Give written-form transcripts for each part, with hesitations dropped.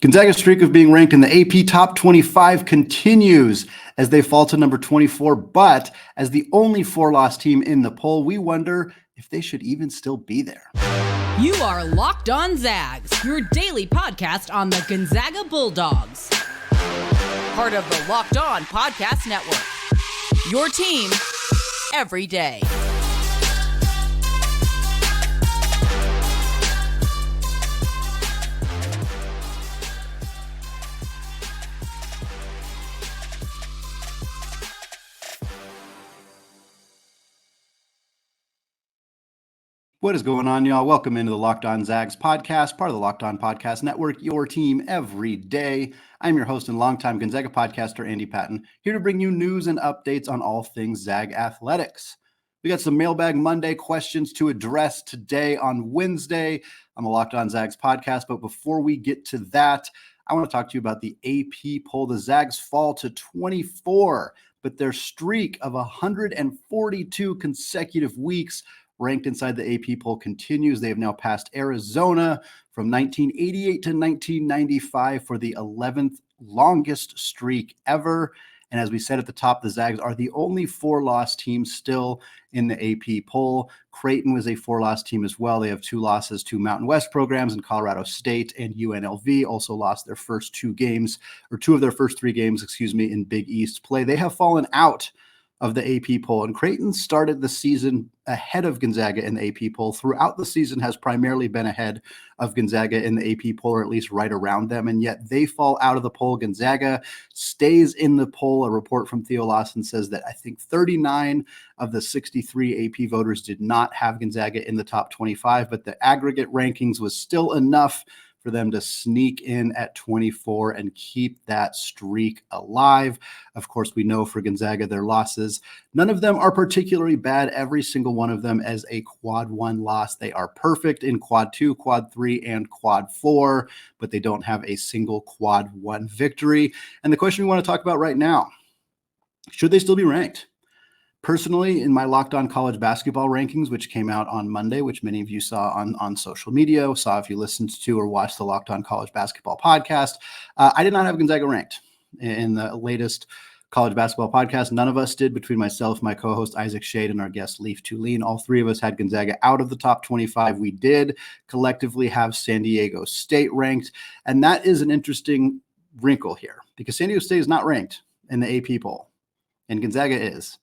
Gonzaga's streak of being ranked in the AP Top 25 continues as they fall to number 24. But as the only four-loss team in the poll, we wonder if they should even still be there. You are Locked On Zags, your daily podcast on the Gonzaga Bulldogs. Part of the Locked On Podcast Network. Your team every day. What is going on, y'all? Welcome into the Locked On Zags podcast, part of the Locked On Podcast Network, your team every day. I'm your host and longtime Gonzaga podcaster, Andy Patton, here to bring you news and updates on all things Zag athletics. We got some Mailbag Monday questions to address today on Wednesday on the Locked On Zags podcast. But before we get to that, I want to talk to you about the AP poll. The Zags fall to 24, but their streak of 142 consecutive weeks ranked inside the AP poll continues. They have now passed Arizona from 1988 to 1995 for the 11th longest streak ever. And as we said at the top, the Zags are the only four-loss team still in the AP poll. Creighton was a four-loss team as well. They have two losses to Mountain West programs, and Colorado State and UNLV also lost their first two of their first three games, in Big East play. They have fallen out of the AP poll, and Creighton started the season ahead of Gonzaga in the AP poll. Throughout the season has primarily been ahead of Gonzaga in the AP poll, or at least right around them, and yet they fall out of the poll. Gonzaga stays in the poll. A report from Theo Lawson says that I think 39 of the 63 AP voters did not have Gonzaga in the top 25, but the aggregate rankings was still enough for them to sneak in at 24 and keep that streak alive. Of course, we know for Gonzaga, their losses, none of them are particularly bad. Every single one of them as a quad one loss. They are perfect in quad two, quad three, and quad four, but they don't have a single quad one victory. And the question we want to talk about right now, should they still be ranked? Personally, in my Locked On College Basketball rankings, which came out on Monday, which many of you saw on social media, saw if you listened to or watched the Locked On College Basketball podcast, I did not have Gonzaga ranked in the latest college basketball podcast. None of us did, between myself, my co-host Isaac Shade, and our guest Leaf Tulane. All three of us had Gonzaga out of the top 25. We did collectively have San Diego State ranked, and that is an interesting wrinkle here because San Diego State is not ranked in the AP poll, and Gonzaga is.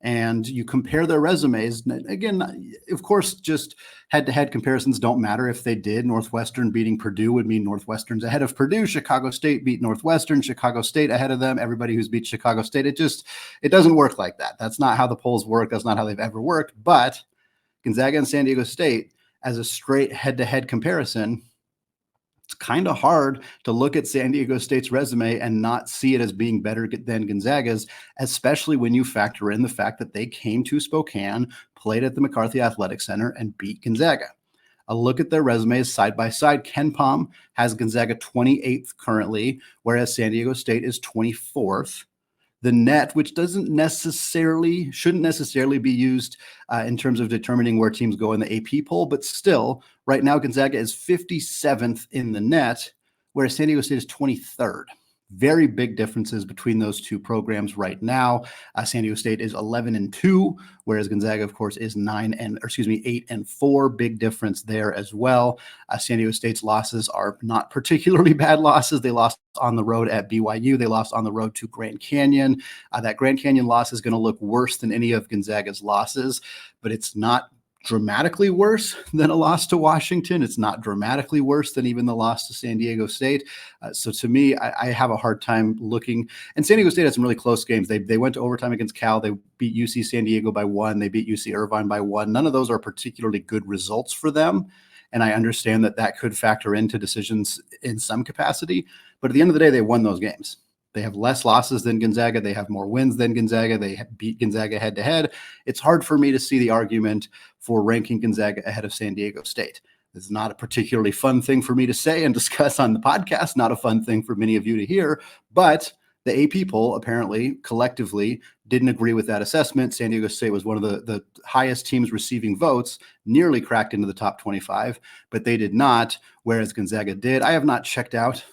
And you compare their resumes. Again, of course, just head-to-head comparisons don't matter. If they did, Northwestern beating Purdue would mean Northwestern's ahead of Purdue. Chicago State beat Northwestern. Chicago State ahead of them. Everybody who's beat Chicago State, it doesn't work like that. That's not how the polls work. That's not how they've ever worked. But Gonzaga and San Diego State, as a straight head-to-head comparison, it's kind of hard to look at San Diego State's resume and not see it as being better than Gonzaga's, especially when you factor in the fact that they came to Spokane, played at the McCarthy Athletic Center, and beat Gonzaga. A look at their resumes side by side. KenPom has Gonzaga 28th currently, whereas San Diego State is 24th. The net, which shouldn't necessarily be used in terms of determining where teams go in the AP poll, but still, right now Gonzaga is 57th in the net, whereas San Diego State is 23rd. Very big differences between those two programs right now. San Diego State is 11-2, whereas Gonzaga, of course, is 8-4. Big difference there as well. San Diego State's losses are not particularly bad losses. They lost on the road at BYU. They lost on the road to Grand Canyon. That Grand Canyon loss is going to look worse than any of Gonzaga's losses, but it's not dramatically worse than a loss to Washington. It's not dramatically worse than even the loss to San Diego State. So to me, I have a hard time looking. And San Diego State had some really close games. They went to overtime against Cal. They beat UC San Diego by 1. They beat UC Irvine by 1. None of those are particularly good results for them. And I understand that could factor into decisions in some capacity. But at the end of the day, they won those games. They have less losses than Gonzaga. They have more wins than Gonzaga. They beat Gonzaga head-to-head. It's hard for me to see the argument for ranking Gonzaga ahead of San Diego State. It's not a particularly fun thing for me to say and discuss on the podcast, not a fun thing for many of you to hear, but the AP poll apparently collectively didn't agree with that assessment. San Diego State was one of the highest teams receiving votes, nearly cracked into the top 25, but they did not, whereas Gonzaga did. I have not checked out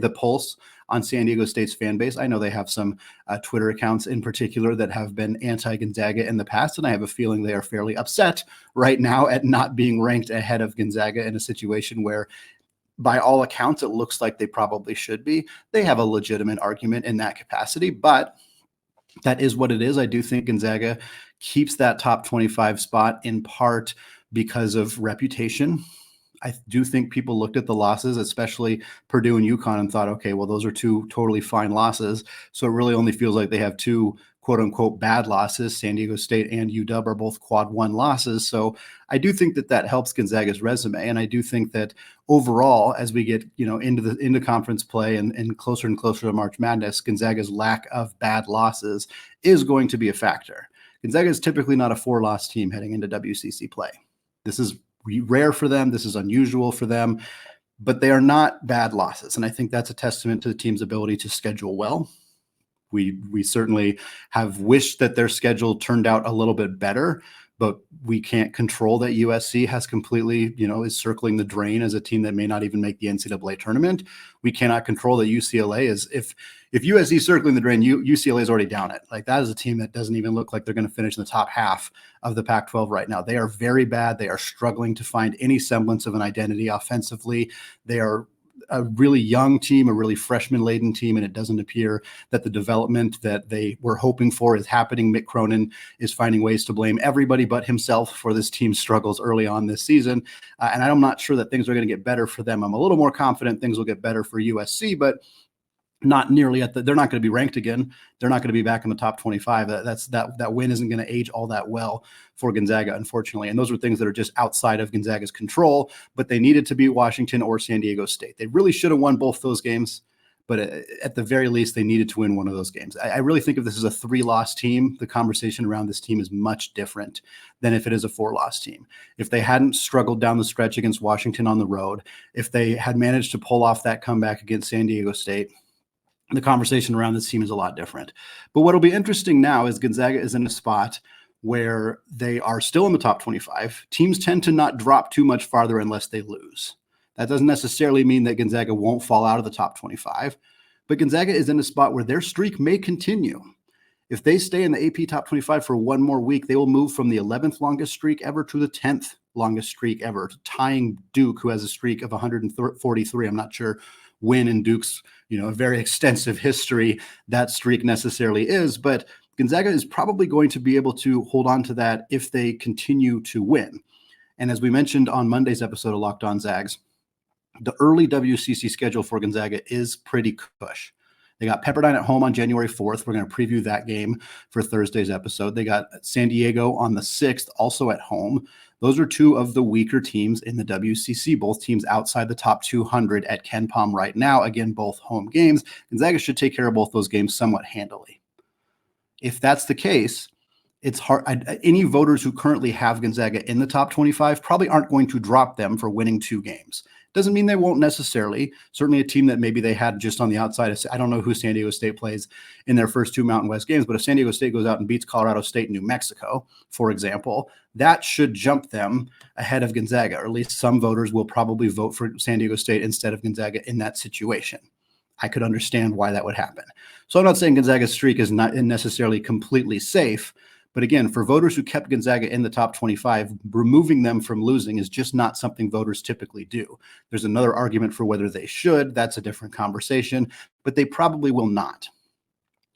the pulse on San Diego State's fan base. I know they have some Twitter accounts in particular that have been anti-Gonzaga in the past, and I have a feeling they are fairly upset right now at not being ranked ahead of Gonzaga in a situation where, by all accounts, it looks like they probably should be. They have a legitimate argument in that capacity, but that is what it is. I do think Gonzaga keeps that top 25 spot in part because of reputation. I do think people looked at the losses, especially Purdue and UConn, and thought, okay, well, those are two totally fine losses. So it really only feels like they have two quote unquote bad losses. San Diego State and UW are both quad one losses. So I do think that helps Gonzaga's resume. And I do think that overall, as we get, into conference play and closer to March Madness, Gonzaga's lack of bad losses is going to be a factor. Gonzaga is typically not a 4-loss team heading into WCC play. This is rare for them. This is unusual for them, but they are not bad losses. And I think that's a testament to the team's ability to schedule well. We certainly have wished that their schedule turned out a little bit better, but we can't control that USC has completely, is circling the drain as a team that may not even make the NCAA tournament. We cannot control that UCLA is, if USC is circling the drain, UCLA is already down it. Like, that is a team that doesn't even look like they're going to finish in the top half of the Pac-12 right now. They are very bad. They are struggling to find any semblance of an identity offensively. They are a really young team, a really freshman-laden team, and it doesn't appear that the development that they were hoping for is happening. Mick Cronin is finding ways to blame everybody but himself for this team's struggles early on this season, and I'm not sure that things are going to get better for them. I'm a little more confident things will get better for USC, but not nearly they're not going to be ranked again. They're not going to be back in the top 25. That win isn't going to age all that well for Gonzaga, unfortunately. And those are things that are just outside of Gonzaga's control, but they needed to beat Washington or San Diego State. They really should have won both those games, but at the very least, they needed to win one of those games. I really think if this is a 3-loss team, the conversation around this team is much different than if it is a 4-loss team. If they hadn't struggled down the stretch against Washington on the road, if they had managed to pull off that comeback against San Diego State, the conversation around this team is a lot different. But what'll be interesting now is Gonzaga is in a spot where they are still in the top 25. Teams tend to not drop too much farther unless they lose. That doesn't necessarily mean that Gonzaga won't fall out of the top 25, but Gonzaga is in a spot where their streak may continue. If they stay in the AP top 25 for one more week, they will move from the 11th longest streak ever to the 10th longest streak ever, tying Duke, who has a streak of 143. I'm not sure when in Duke's, a very extensive history that streak necessarily is, but Gonzaga is probably going to be able to hold on to that if they continue to win. And as we mentioned on Monday's episode of Locked On Zags, the early WCC schedule for Gonzaga is pretty cush. They got Pepperdine at home on January 4th. We're going to preview that game for Thursday's episode. They got San Diego on the 6th, also at home. Those are two of the weaker teams in the WCC, both teams outside the top 200 at KenPom right now. Again, both home games. Gonzaga should take care of both those games somewhat handily. If that's the case, it's hard. Any voters who currently have Gonzaga in the top 25 probably aren't going to drop them for winning 2 games. Doesn't mean they won't necessarily. Certainly a team that maybe they had just on the outside. I don't know who San Diego State plays in their first 2 Mountain West games, but if San Diego State goes out and beats Colorado State and New Mexico, for example, that should jump them ahead of Gonzaga, or at least some voters will probably vote for San Diego State instead of Gonzaga in that situation. I could understand why that would happen. So I'm not saying Gonzaga's streak is not necessarily completely safe, but again, for voters who kept Gonzaga in the top 25, removing them from losing is just not something voters typically do. There's another argument for whether they should. That's a different conversation, but they probably will not.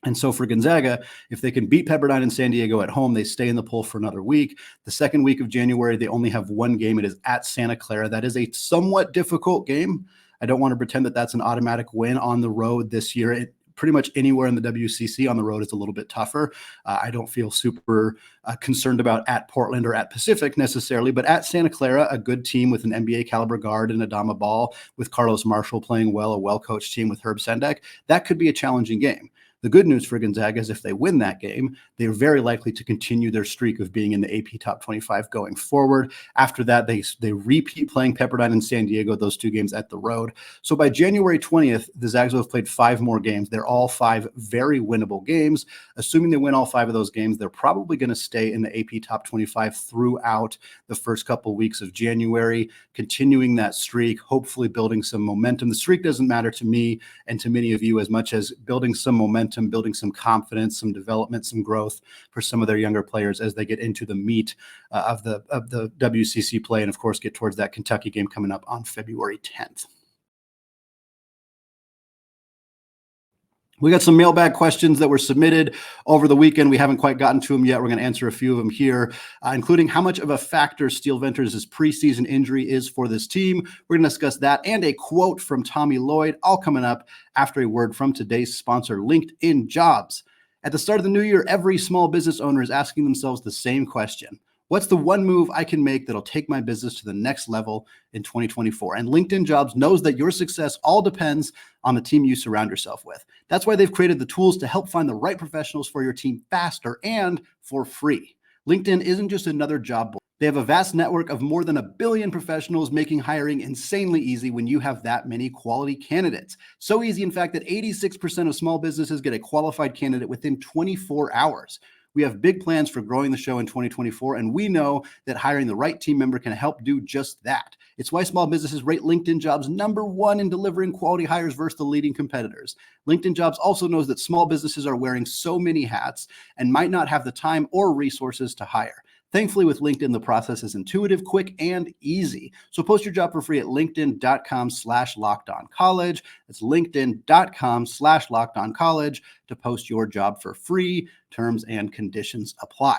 And so for Gonzaga, if they can beat Pepperdine and San Diego at home, they stay in the poll for another week. The second week of January, they only have one game. It is at Santa Clara. That is a somewhat difficult game. I don't want to pretend that that's an automatic win on the road this year. Pretty much anywhere in the WCC on the road is a little bit tougher. I don't feel super concerned about at Portland or at Pacific necessarily, but at Santa Clara, a good team with an NBA caliber guard and Adama Ball, with Carlos Marshall playing well, a well-coached team with Herb Sendek, that could be a challenging game. The good news for Gonzaga is if they win that game, they're very likely to continue their streak of being in the AP Top 25 going forward. After that, they repeat playing Pepperdine and San Diego, those 2 games at the road. So by January 20th, the Zags will have played 5 more games. They're all 5 very winnable games. Assuming they win all 5 of those games, they're probably going to stay in the AP Top 25 throughout the first couple of weeks of January, continuing that streak, hopefully building some momentum. The streak doesn't matter to me and to many of you as much as building some momentum, building some confidence, some development, some growth for some of their younger players as they get into the meat of the WCC play, and of course get towards that Kentucky game coming up on February 10th. We got some mailbag questions that were submitted over the weekend. We haven't quite gotten to them yet. We're going to answer a few of them here, including how much of a factor Steele Venters' preseason injury is for this team. We're going to discuss that and a quote from Tommy Lloyd, all coming up after a word from today's sponsor, LinkedIn Jobs. At the start of the new year, every small business owner is asking themselves the same question. What's the one move I can make that'll take my business to the next level in 2024? And LinkedIn Jobs knows that your success all depends on the team you surround yourself with. That's why they've created the tools to help find the right professionals for your team faster and for free. LinkedIn isn't just another job board. They have a vast network of more than 1 billion professionals, making hiring insanely easy when you have that many quality candidates. So easy, in fact, that 86% of small businesses get a qualified candidate within 24 hours. We have big plans for growing the show in 2024, and we know that hiring the right team member can help do just that. It's why small businesses rate LinkedIn Jobs #1 in delivering quality hires versus the leading competitors. LinkedIn Jobs also knows that small businesses are wearing so many hats and might not have the time or resources to hire. Thankfully, with LinkedIn, the process is intuitive, quick, and easy. So post your job for free at linkedin.com/lockedoncollege. It's linkedin.com/lockedoncollege to post your job for free. Terms and conditions apply.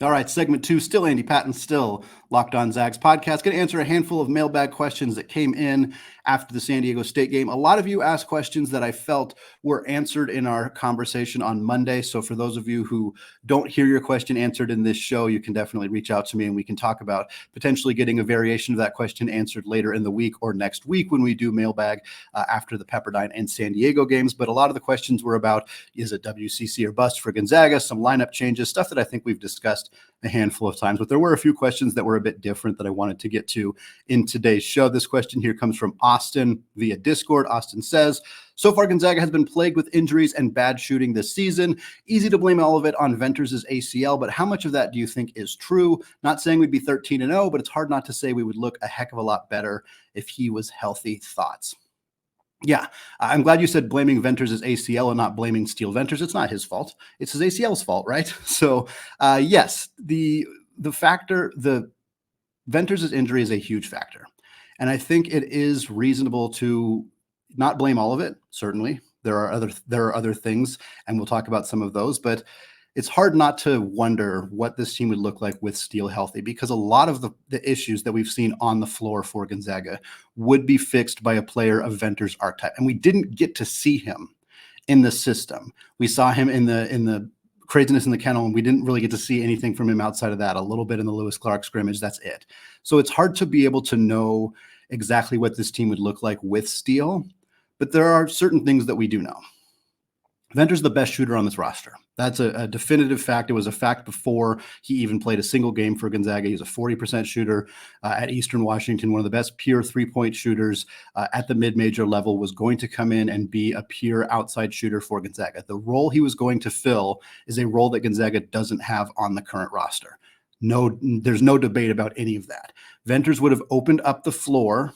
All right, segment 2, still Andy Patton, still Locked On Zags podcast. Going to answer a handful of mailbag questions that came in after the San Diego State game. A lot of you asked questions that I felt were answered in our conversation on Monday. So for those of you who don't hear your question answered in this show, you can definitely reach out to me and we can talk about potentially getting a variation of that question answered later in the week or next week when we do mailbag after the Pepperdine and San Diego games. But a lot of the questions were about, is it WCC or bust for Gonzaga, some lineup changes, stuff that I think we've discussed a handful of times, but there were a few questions that were a bit different that I wanted to get to in today's show. This question here comes from Austin via Discord. Austin says, so far Gonzaga has been plagued with injuries and bad shooting this season. Easy to blame all of it on Venters' ACL, but how much of that do you think is true? Not saying we'd be 13-0, but it's hard not to say we would look a heck of a lot better if he was healthy. Thoughts? Yeah, I'm glad you said blaming Venters' ACL and not blaming Steele Venters. It's not his fault. It's his ACL's fault, right? So, yes, the Venters' injury is a huge factor. And I think it is reasonable to not blame all of it. Certainly, there are other things, and we'll talk about some of those. But it's hard not to wonder what this team would look like with Steele healthy, because a lot of the issues that we've seen on the floor for Gonzaga would be fixed by a player of Venters' archetype. And we didn't get to see him in the system. We saw him in the craziness in the kennel, and we didn't really get to see anything from him outside of that. A little bit in the Lewis Clark scrimmage, that's it. So it's hard to be able to know exactly what this team would look like with Steele, but there are certain things that we do know. Venters the best shooter on this roster. That's a definitive fact. It was a fact before he even played a single game for Gonzaga. He's a 40% shooter at Eastern Washington, one of the best pure three-point shooters at the mid-major level, was going to come in and be a pure outside shooter for Gonzaga. The role he was going to fill is a role that Gonzaga doesn't have on the current roster. No, there's no debate about any of that. Venters would have opened up the floor.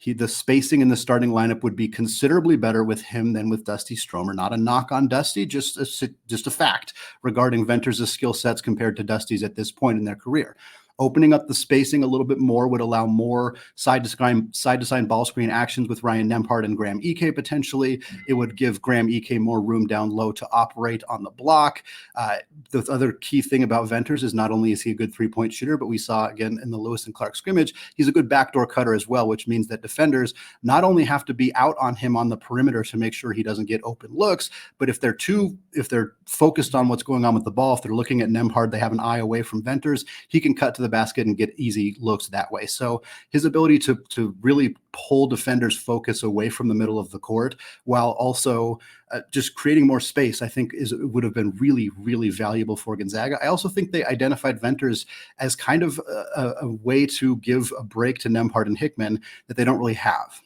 The spacing in the starting lineup would be considerably better with him than with Dusty Stromer. Not a knock on Dusty, just a fact regarding Venters' skill sets compared to Dusty's at this point in their career. Opening up the spacing a little bit more would allow more side-to-side ball screen actions with Ryan Nembhard and Graham Ike potentially. It would give Graham Ike more room down low to operate on the block. The other key thing about Venters is not only is he a good three-point shooter, but we saw again in the Lewis and Clark scrimmage, he's a good backdoor cutter as well, which means that defenders not only have to be out on him on the perimeter to make sure he doesn't get open looks, but if they're focused on what's going on with the ball, if they're looking at Nembhard, they have an eye away from Venters, he can cut to the basket and get easy looks that way. So his ability to really pull defenders' focus away from the middle of the court while also just creating more space, I think would have been really, really valuable for Gonzaga. I also think they identified Venters as kind of a way to give a break to Nembhard and Hickman that they don't really have.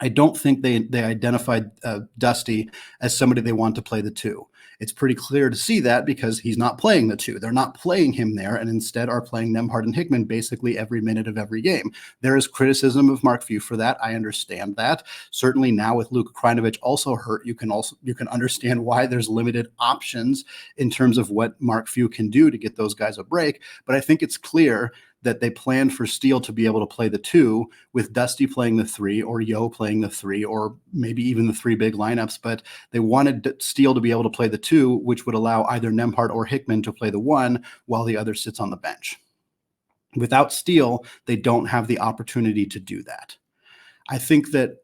I don't think they identified Dusty as somebody they want to play the two. It's pretty clear to see that because he's not playing the two. They're not playing him there and instead are playing Nembhard and Hickman basically every minute of every game. There is criticism of Mark Few for that. I understand that. Certainly now with Luka Krajinovic also hurt, you can understand why there's limited options in terms of what Mark Few can do to get those guys a break. But I think it's clear that they planned for Steele to be able to play the two with Dusty playing the three or Yo playing the three or maybe even the three big lineups. But they wanted Steele to be able to play the two, which would allow either Nembhard or Hickman to play the one while the other sits on the bench. Without Steele, they don't have the opportunity to do that. I think that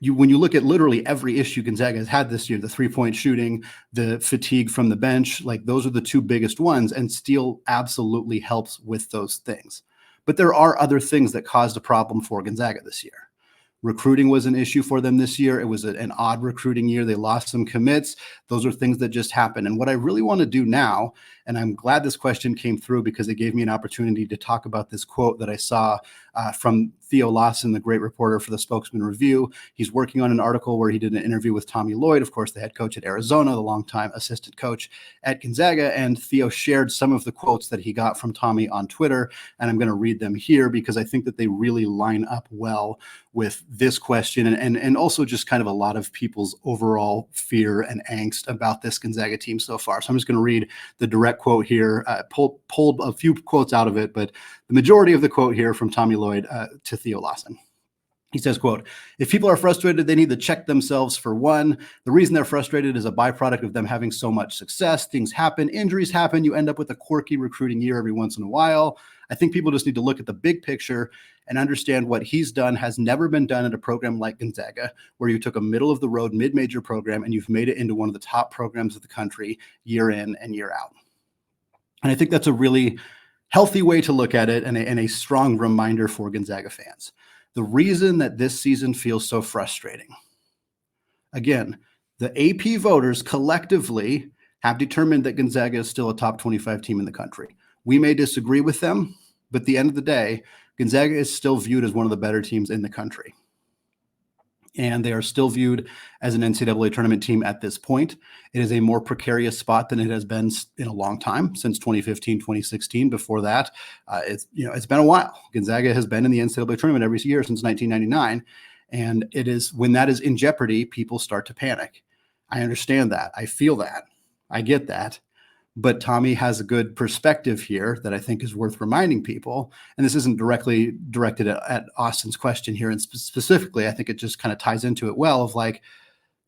when you look at literally every issue Gonzaga has had this year, the three-point shooting, the fatigue from the bench, like those are the two biggest ones, and Steele absolutely helps with those things. But there are other things that caused a problem for Gonzaga this year. Recruiting was an issue for them this year. It was an odd recruiting year. They lost some commits. Those are things that just happen. And what I really want to do now, and I'm glad this question came through because it gave me an opportunity to talk about this quote that I saw from Theo Lawson, the great reporter for the Spokesman Review. He's working on an article where he did an interview with Tommy Lloyd, of course, the head coach at Arizona, the longtime assistant coach at Gonzaga. And Theo shared some of the quotes that he got from Tommy on Twitter. And I'm going to read them here because I think that they really line up well with this question and also just kind of a lot of people's overall fear and angst about this Gonzaga team so far. So I'm just going to read the direct quote here, pulled a few quotes out of it, but the majority of the quote here from Tommy Lloyd to Theo Lawson. He says, quote, "If people are frustrated, they need to check themselves for one. The reason they're frustrated is a byproduct of them having so much success. Things happen, injuries happen. You end up with a quirky recruiting year every once in a while. I think people just need to look at the big picture and understand what he's done has never been done at a program like Gonzaga, where you took a middle of the road mid-major program and you've made it into one of the top programs of the country year in and year out." And I think that's a really healthy way to look at it and a strong reminder for Gonzaga fans. The reason that this season feels so frustrating, again, the AP voters collectively have determined that Gonzaga is still a top 25 team in the country. We may disagree with them, but at the end of the day, Gonzaga is still viewed as one of the better teams in the country. And they are still viewed as an NCAA tournament team at this point. It is a more precarious spot than it has been in a long time, since 2015, 2016. Before that, it's been a while. Gonzaga has been in the NCAA tournament every year since 1999. And it is when that is in jeopardy, people start to panic. I understand that. I feel that. I get that. But Tommy has a good perspective here that I think is worth reminding people. And this isn't directly directed at Austin's question here. And specifically, I think it just kind of ties into it well of like,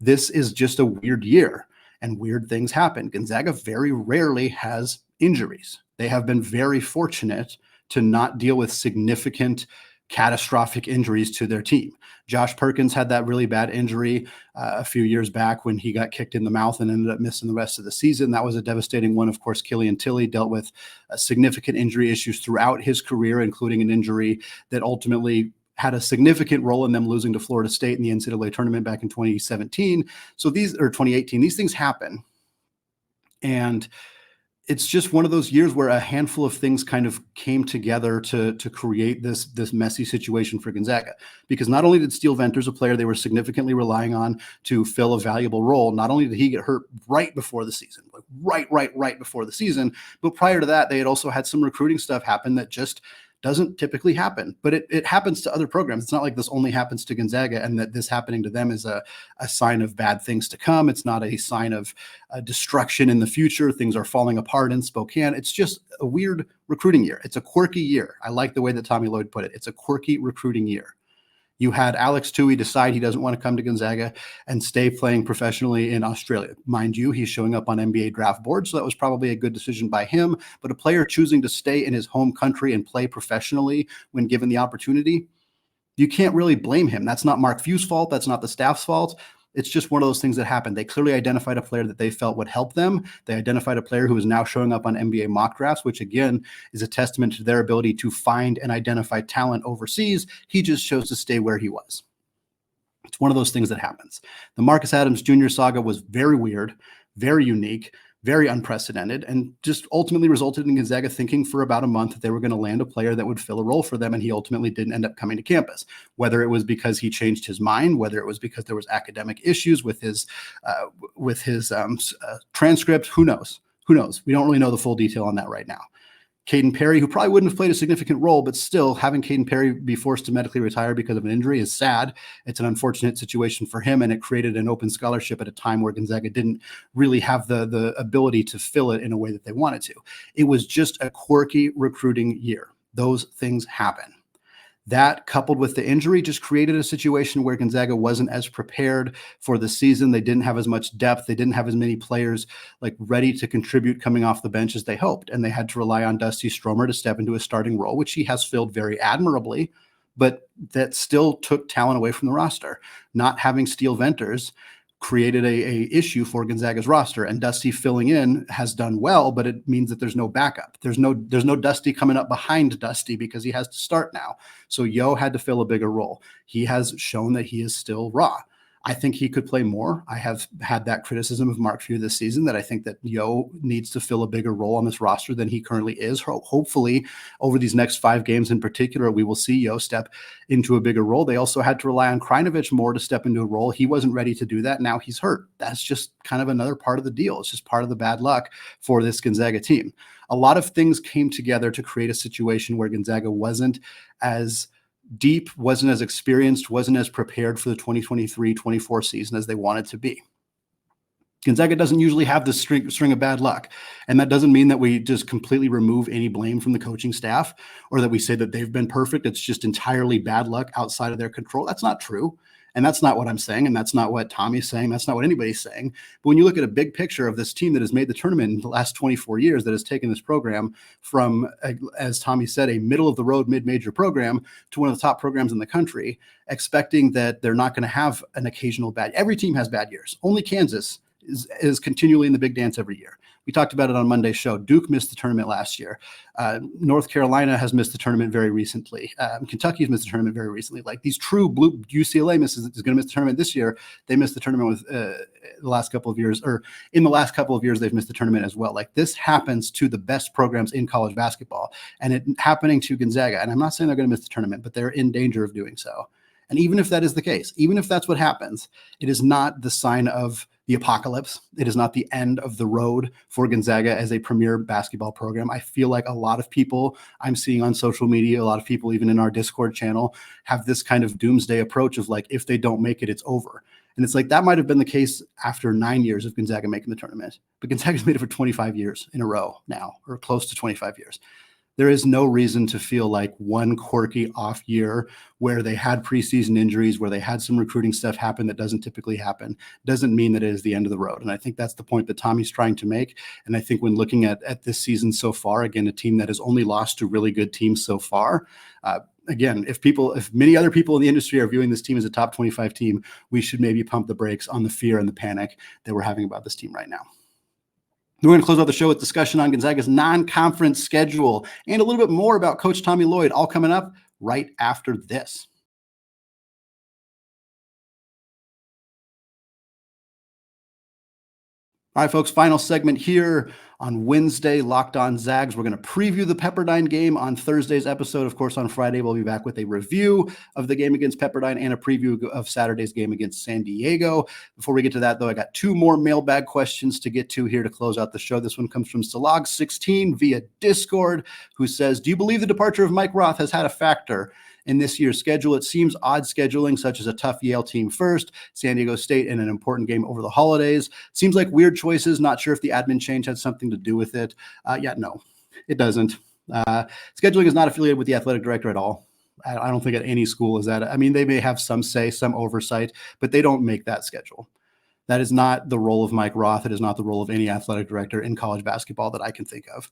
this is just a weird year and weird things happen. Gonzaga very rarely has injuries. They have been very fortunate to not deal with significant catastrophic injuries to their team. Josh Perkins had that really bad injury a few years back when he got kicked in the mouth and ended up missing the rest of the season. That was a devastating one. Of course, Killian Tilly dealt with significant injury issues throughout his career, including an injury that ultimately had a significant role in them losing to Florida State in the NCAA tournament back in 2017. So 2018, these things happen. And it's just one of those years where a handful of things kind of came together to create this messy situation for Gonzaga. Because not only did Steele Venters, a player they were significantly relying on to fill a valuable role, not only did he get hurt right before the season, like right before the season, but prior to that, they had also had some recruiting stuff happen that just doesn't typically happen, but it happens to other programs. It's not like this only happens to Gonzaga and that this happening to them is a sign of bad things to come. It's not a sign of destruction in the future. Things are falling apart in Spokane. It's just a weird recruiting year. It's a quirky year. I like the way that Tommy Lloyd put it. It's a quirky recruiting year. You had Alex Tui decide he doesn't want to come to Gonzaga and stay playing professionally in Australia. Mind you, he's showing up on NBA draft boards, so that was probably a good decision by him. But a player choosing to stay in his home country and play professionally when given the opportunity, you can't really blame him. That's not Mark Few's fault. That's not the staff's fault. It's just one of those things that happened. They clearly identified a player that they felt would help them. They identified a player who is now showing up on NBA mock drafts, which again is a testament to their ability to find and identify talent overseas. He just chose to stay where he was. It's one of those things that happens. The Marcus Adams Jr. saga was very weird, very unique, very unprecedented, and just ultimately resulted in Gonzaga thinking for about a month that they were going to land a player that would fill a role for them, and he ultimately didn't end up coming to campus. Whether it was because he changed his mind, whether it was because there was academic issues with his transcript, who knows? Who knows? We don't really know the full detail on that right now. Caden Perry, who probably wouldn't have played a significant role, but still having Caden Perry be forced to medically retire because of an injury is sad. It's an unfortunate situation for him, and it created an open scholarship at a time where Gonzaga didn't really have the ability to fill it in a way that they wanted to. It was just a quirky recruiting year. Those things happen. That, coupled with the injury, just created a situation where Gonzaga wasn't as prepared for the season. They didn't have as much depth. They didn't have as many players like ready to contribute coming off the bench as they hoped. And they had to rely on Dusty Stromer to step into a starting role, which he has filled very admirably, but that still took talent away from the roster. Not having Steele Venters created a issue for Gonzaga's roster, and Dusty filling in has done well, but it means that there's no backup. There's no Dusty coming up behind Dusty because he has to start now. So Yo had to fill a bigger role. He has shown that he is still raw. I think he could play more. I have had that criticism of Mark Few this season, that I think that Yo needs to fill a bigger role on this roster than he currently is. Hopefully, over these next 5 games in particular, we will see Yo step into a bigger role. They also had to rely on Krajinovic more to step into a role. He wasn't ready to do that. Now he's hurt. That's just kind of another part of the deal. It's just part of the bad luck for this Gonzaga team. A lot of things came together to create a situation where Gonzaga wasn't as deep, wasn't as experienced, wasn't as prepared for the 2023-24 season as they wanted to be. Gonzaga doesn't usually have this string of bad luck. And that doesn't mean that we just completely remove any blame from the coaching staff or that we say that they've been perfect. It's just entirely bad luck outside of their control. That's not true. And that's not what I'm saying. And that's not what Tommy's saying. That's not what anybody's saying. But when you look at a big picture of this team that has made the tournament in the last 24 years, that has taken this program from, as Tommy said, a middle of the road mid-major program to one of the top programs in the country, expecting that they're not going to have an occasional bad. Every team has bad years. Only Kansas is continually in the big dance every year. We talked about it on Monday's show. Duke missed the tournament last year. North Carolina has missed the tournament very recently. Kentucky has missed the tournament very recently. Like these true blue, UCLA is going to miss the tournament this year. They missed the tournament with the last couple of years, or in the last couple of years, they've missed the tournament as well. Like this happens to the best programs in college basketball, and it happening to Gonzaga. And I'm not saying they're going to miss the tournament, but they're in danger of doing so. And even if that is the case, even if that's what happens, it is not the sign of the apocalypse. It is not the end of the road for Gonzaga as a premier basketball program. I feel like a lot of people I'm seeing on social media, a lot of people even in our Discord channel, have this kind of doomsday approach of like, if they don't make it, it's over. And it's like, that might have been the case after 9 years of Gonzaga making the tournament. But Gonzaga's made it for 25 years in a row now, or close to 25 years. There is no reason to feel like one quirky off year where they had preseason injuries, where they had some recruiting stuff happen that doesn't typically happen, doesn't mean that it is the end of the road. And I think that's the point that Tommy's trying to make. And I think when looking at this season so far, again, a team that has only lost to really good teams so far, again, if many other people in the industry are viewing this team as a top 25 team, we should maybe pump the brakes on the fear and the panic that we're having about this team right now. We're going to close out the show with discussion on Gonzaga's non-conference schedule and a little bit more about Coach Tommy Lloyd, all coming up right after this. All right, folks, final segment here on Wednesday, Locked On Zags. We're going to preview the Pepperdine game on Thursday's episode. Of course, on Friday, we'll be back with a review of the game against Pepperdine and a preview of Saturday's game against San Diego. Before we get to that, though, I got 2 more mailbag questions to get to here to close out the show. This one comes from Salog16 via Discord, who says, do you believe the departure of Mike Roth has had a factor in this year's schedule? It seems odd scheduling, such as a tough Yale team first, San Diego State, and an important game over the holidays. Seems like weird choices. Not sure if the admin change had something to do with it. No, it doesn't. Scheduling is not affiliated with the athletic director at all. I don't think at any school is that. I mean, they may have some say, some oversight, but they don't make that schedule. That is not the role of Mike Roth. It is not the role of any athletic director in college basketball that I can think of.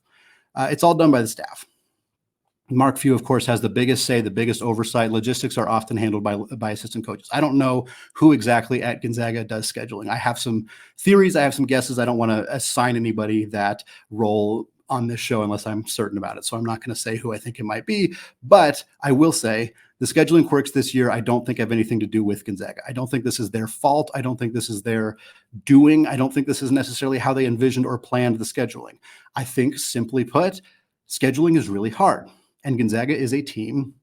It's all done by the staff. Mark Few, of course, has the biggest say, the biggest oversight. Logistics are often handled by assistant coaches. I don't know who exactly at Gonzaga does scheduling. I have some theories. I have some guesses. I don't want to assign anybody that role on this show unless I'm certain about it. So I'm not going to say who I think it might be, but I will say the scheduling quirks this year, I don't think have anything to do with Gonzaga. I don't think this is their fault. I don't think this is their doing. I don't think this is necessarily how they envisioned or planned the scheduling. I think, simply put, scheduling is really hard. And Gonzaga is a team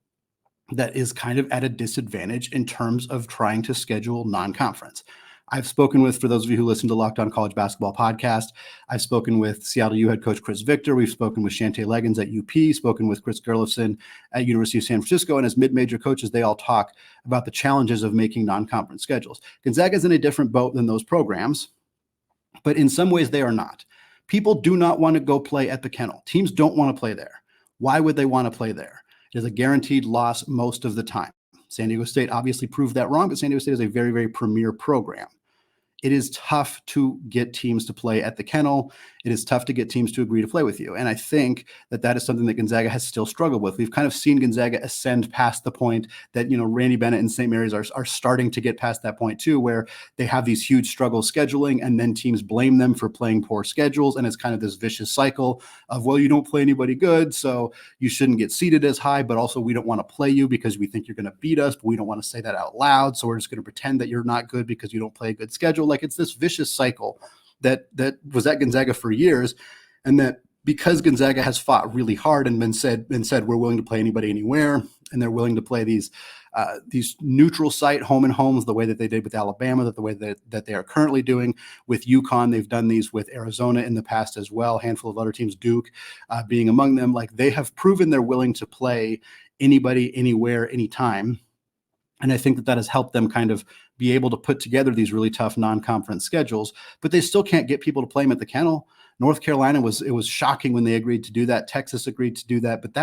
that is kind of at a disadvantage in terms of trying to schedule non-conference. I've spoken with, for those of you who listen to Locked On College Basketball podcast, I've spoken with Seattle U head coach Chris Victor. We've spoken with Shante Leggins at UP, spoken with Chris Gerlofson at University of San Francisco. And as mid-major coaches, they all talk about the challenges of making non-conference schedules. Gonzaga is in a different boat than those programs, but in some ways they are not. People do not want to go play at the Kennel. Teams don't want to play there. Why would they want to play there? It is a guaranteed loss most of the time. San Diego State obviously proved that wrong, but San Diego State is a very, very premier program. It is tough to get teams to play at the Kennel. It is tough to get teams to agree to play with you. And I think that that is something that Gonzaga has still struggled with. We've kind of seen Gonzaga ascend past the point that, Randy Bennett and St. Mary's are starting to get past that point too, where they have these huge struggles scheduling and then teams blame them for playing poor schedules. And it's kind of this vicious cycle of, well, you don't play anybody good, so you shouldn't get seated as high, but also we don't want to play you because we think you're going to beat us, but we don't want to say that out loud. So we're just going to pretend that you're not good because you don't play a good schedule. Like, it's this vicious cycle that was at Gonzaga for years, and that because Gonzaga has fought really hard and said we're willing to play anybody anywhere, and they're willing to play these neutral site home and homes the way that they did with Alabama, the way that they are currently doing with UConn. They've done these with Arizona in the past as well, a handful of other teams, Duke being among them. Like, they have proven they're willing to play anybody, anywhere, anytime. And I think that has helped them kind of be able to put together these really tough non-conference schedules, but they still can't get people to play them at the Kennel. North Carolina it was shocking when they agreed to do that. Texas agreed to do that, but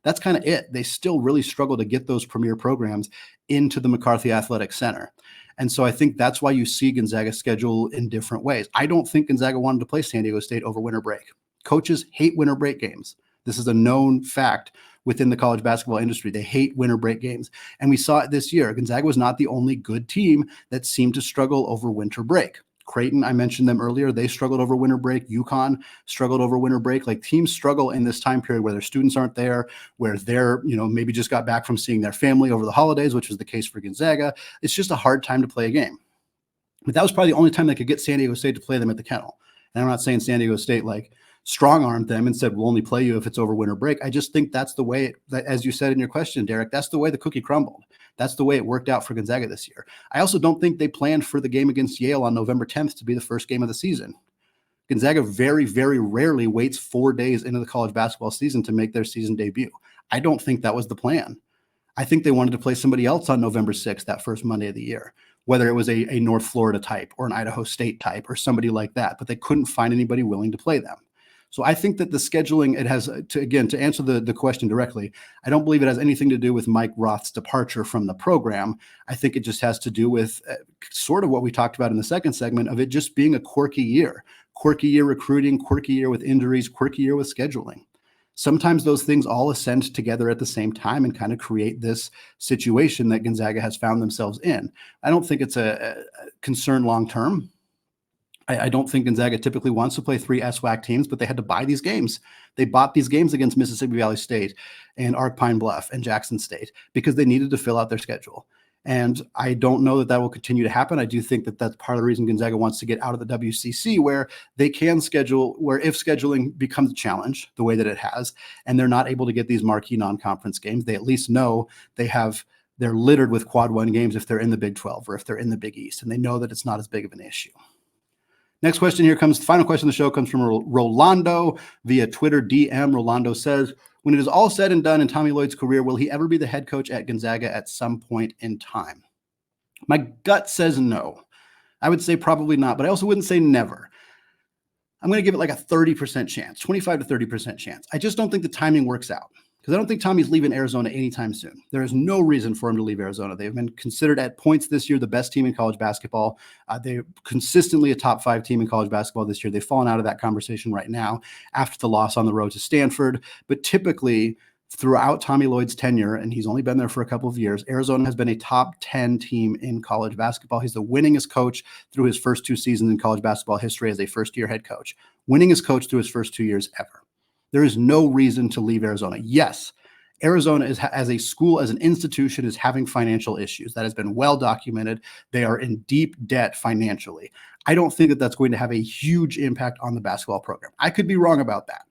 that's kind of it. They still really struggle to get those premier programs into the McCarthy Athletic Center. And so I think that's why you see Gonzaga schedule in different ways. I don't think Gonzaga wanted to play San Diego State over winter break. Coaches hate winter break games. This is a known fact within the college basketball industry. They hate winter break games. And we saw it this year. Gonzaga was not the only good team that seemed to struggle over winter break. Creighton, I mentioned them earlier, they struggled over winter break. UConn struggled over winter break. Like, teams struggle in this time period where their students aren't there, where they're, maybe just got back from seeing their family over the holidays, which was the case for Gonzaga. It's just a hard time to play a game. But that was probably the only time they could get San Diego State to play them at the Kennel. And I'm not saying San Diego State strong-armed them and said, we'll only play you if it's over winter break. I just think that's the way, as you said in your question, Derek, that's the way the cookie crumbled. That's the way it worked out for Gonzaga this year. I also don't think they planned for the game against Yale on November 10th to be the first game of the season. Gonzaga very, very rarely waits 4 days into the college basketball season to make their season debut. I don't think that was the plan. I think they wanted to play somebody else on November 6th, that first Monday of the year, whether it was a North Florida type or an Idaho State type or somebody like that, but they couldn't find anybody willing to play them. So I think that the scheduling, it has, to answer the question directly, I don't believe it has anything to do with Mike Roth's departure from the program. I think it just has to do with sort of what we talked about in the second segment of it just being a quirky year recruiting, quirky year with injuries, quirky year with scheduling. Sometimes those things all ascend together at the same time and kind of create this situation that Gonzaga has found themselves in. I don't think it's a concern long-term. I don't think Gonzaga typically wants to play 3 SWAC teams, but they had to buy these games. They bought these games against Mississippi Valley State and Arc Pine Bluff and Jackson State because they needed to fill out their schedule. And I don't know that will continue to happen. I do think that that's part of the reason Gonzaga wants to get out of the WCC, where they can schedule, where if scheduling becomes a challenge the way that it has, and they're not able to get these marquee non-conference games, they at least know they're littered with quad 1 games if they're in the Big 12 or if they're in the Big East, and they know that it's not as big of an issue. Next question here comes, the final question of the show comes from Rolando via Twitter DM. Rolando says, when it is all said and done in Tommy Lloyd's career, will he ever be the head coach at Gonzaga at some point in time? My gut says no. I would say probably not, but I also wouldn't say never. I'm going to give it like a 30% chance, 25 to 30% chance. I just don't think the timing works out because I don't think Tommy's leaving Arizona anytime soon. There is no reason for him to leave Arizona. They've been considered at points this year the best team in college basketball. They're consistently a top 5 team in college basketball this year. They've fallen out of that conversation right now after the loss on the road to Stanford. But typically, throughout Tommy Lloyd's tenure, and he's only been there for a couple of years, Arizona has been a top 10 team in college basketball. He's the winningest coach through his first 2 seasons in college basketball history as a first-year head coach. Winningest coach through his first 2 years ever. There is no reason to leave Arizona. Yes, Arizona is, as a school, as an institution, is having financial issues. That has been well documented. They are in deep debt financially. I don't think that that's going to have a huge impact on the basketball program. I could be wrong about that.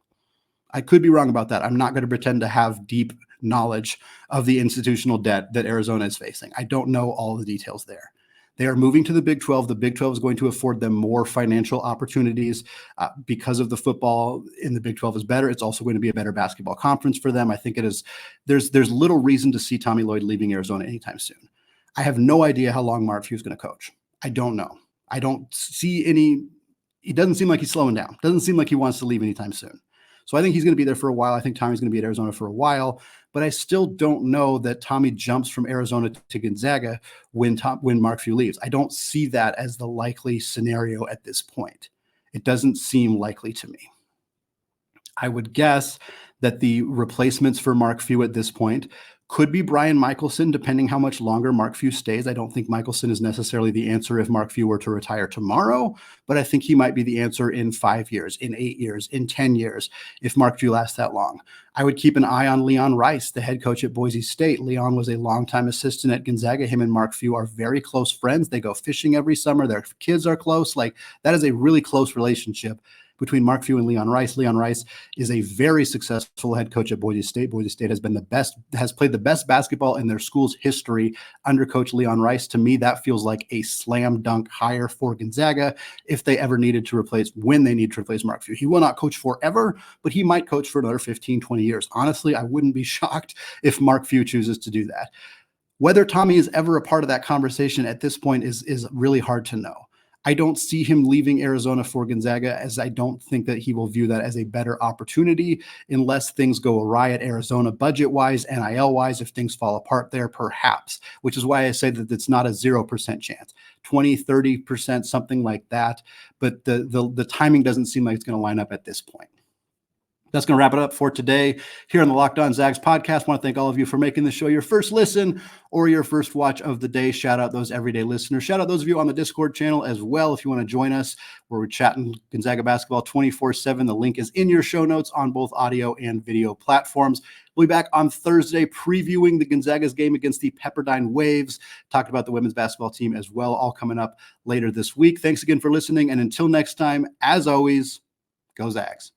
I'm not going to pretend to have deep knowledge of the institutional debt that Arizona is facing. I don't know all the details there. They are moving to the Big 12. The Big 12 is going to afford them more financial opportunities because of the football in the Big 12 is better. It's also going to be a better basketball conference for them. I think it is. There's little reason to see Tommy Lloyd leaving Arizona anytime soon. I have no idea how long Mark Few is going to coach. I don't know. I don't see any. He doesn't seem like he's slowing down. Doesn't seem like he wants to leave anytime soon. So I think he's going to be there for a while. I think Tommy's going to be at Arizona for a while, but I still don't know that Tommy jumps from Arizona to Gonzaga when Mark Few leaves. I don't see that as the likely scenario at this point. It doesn't seem likely to me. I would guess that the replacements for Mark Few at this point could be Brian Michelson, depending how much longer Mark Few stays. I don't think Michelson is necessarily the answer if Mark Few were to retire tomorrow, but I think he might be the answer in 5 years, in 8 years, in 10 years, if Mark Few lasts that long. I would keep an eye on Leon Rice, the head coach at Boise State. Leon was a longtime assistant at Gonzaga. Him and Mark Few are very close friends. They go fishing every summer. Their kids are close. Like, that is a really close relationship between Mark Few and Leon Rice. Leon Rice is a very successful head coach at Boise State. Boise State has played the best basketball in their school's history under Coach Leon Rice. To me, that feels like a slam dunk hire for Gonzaga if they ever needed to when they need to replace Mark Few. He will not coach forever, but he might coach for another 15, 20 years. Honestly, I wouldn't be shocked if Mark Few chooses to do that. Whether Tommy is ever a part of that conversation at this point is really hard to know. I don't see him leaving Arizona for Gonzaga, as I don't think that he will view that as a better opportunity unless things go awry at Arizona budget-wise, NIL-wise, if things fall apart there, perhaps, which is why I say that it's not a 0% chance, 20, 30%, something like that. But the timing doesn't seem like it's going to line up at this point. That's going to wrap it up for today here on the Locked On Zags podcast. I want to thank all of you for making the show your first listen or your first watch of the day. Shout out those everyday listeners. Shout out those of you on the Discord channel as well. If you want to join us, where we're chatting Gonzaga basketball 24/7. The link is in your show notes on both audio and video platforms. We'll be back on Thursday previewing the Gonzaga's game against the Pepperdine Waves. Talked about the women's basketball team as well, all coming up later this week. Thanks again for listening. And until next time, as always, go Zags.